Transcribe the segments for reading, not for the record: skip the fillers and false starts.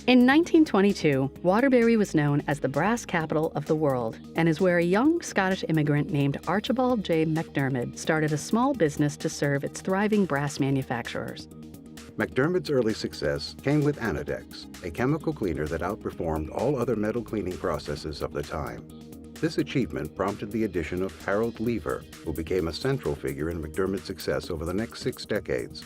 In 1922, Waterbury was known as the brass capital of the world and is where a young Scottish immigrant named Archibald J. MacDermid started a small business to serve its thriving brass manufacturers. MacDermid's early success came with Anodex, a chemical cleaner that outperformed all other metal cleaning processes of the time. This achievement prompted the addition of Harold Lever, who became a central figure in MacDermid's success over the next 6 decades.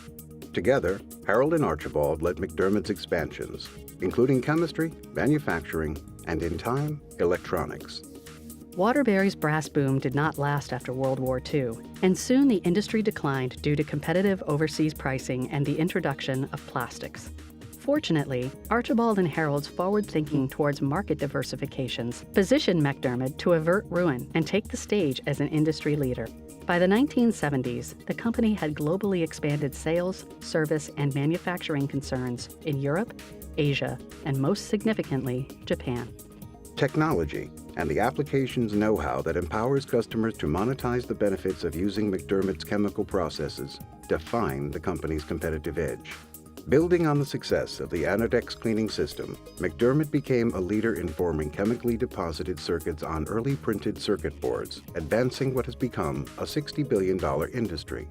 Together, Harold and Archibald led MacDermid's expansions, including chemistry, manufacturing, and in time, electronics. Waterbury's brass boom did not last after World War II, and soon the industry declined due to competitive overseas pricing and the introduction of plastics. Fortunately, Archibald and Harold's forward thinking towards market diversifications positioned MacDermid to avert ruin and take the stage as an industry leader. By the 1970s, the company had globally expanded sales, service, and manufacturing concerns in Europe, Asia, and most significantly, Japan. Technology and the applications know-how that empowers customers to monetize the benefits of using MacDermid's chemical processes define the company's competitive edge. Building on the success of the Anodex cleaning system, MacDermid became a leader in forming chemically deposited circuits on early printed circuit boards, advancing what has become a $60 billion industry.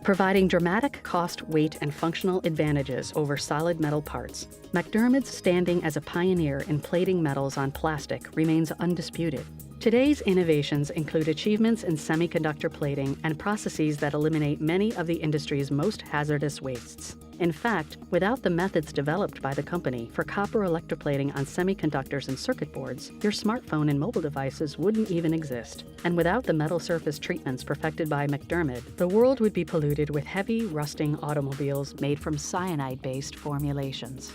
Providing dramatic cost, weight, and functional advantages over solid metal parts, MacDermid's standing as a pioneer in plating metals on plastic remains undisputed. Today's innovations include achievements in semiconductor plating and processes that eliminate many of the industry's most hazardous wastes. In fact, without the methods developed by the company for copper electroplating on semiconductors and circuit boards, your smartphone and mobile devices wouldn't even exist. And without the metal surface treatments perfected by MacDermid, the world would be polluted with heavy, rusting automobiles made from cyanide-based formulations.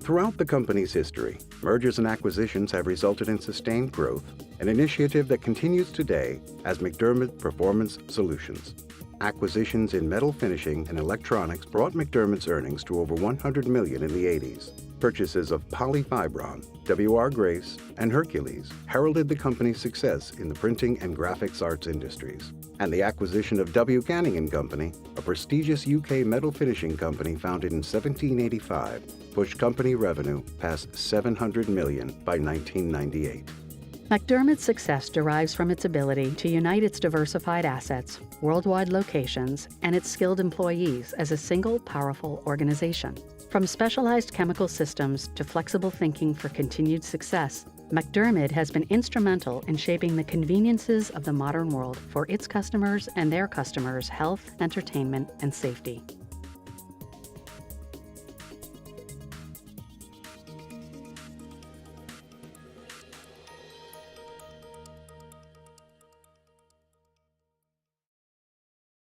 Throughout the company's history, mergers and acquisitions have resulted in sustained growth, an initiative that continues today as MacDermid Performance Solutions. Acquisitions in metal finishing and electronics brought MacDermid's earnings to over $100 million in the 80s. Purchases of Polyfibron, W.R. Grace, and Hercules heralded the company's success in the printing and graphics arts industries. And the acquisition of W. Canning & Company, a prestigious UK metal finishing company founded in 1785, pushed company revenue past $700 million by 1998. MacDermid's success derives from its ability to unite its diversified assets, worldwide locations, and its skilled employees as a single, powerful organization. From specialized chemical systems to flexible thinking for continued success, MacDermid has been instrumental in shaping the conveniences of the modern world for its customers and their customers' health, entertainment, and safety.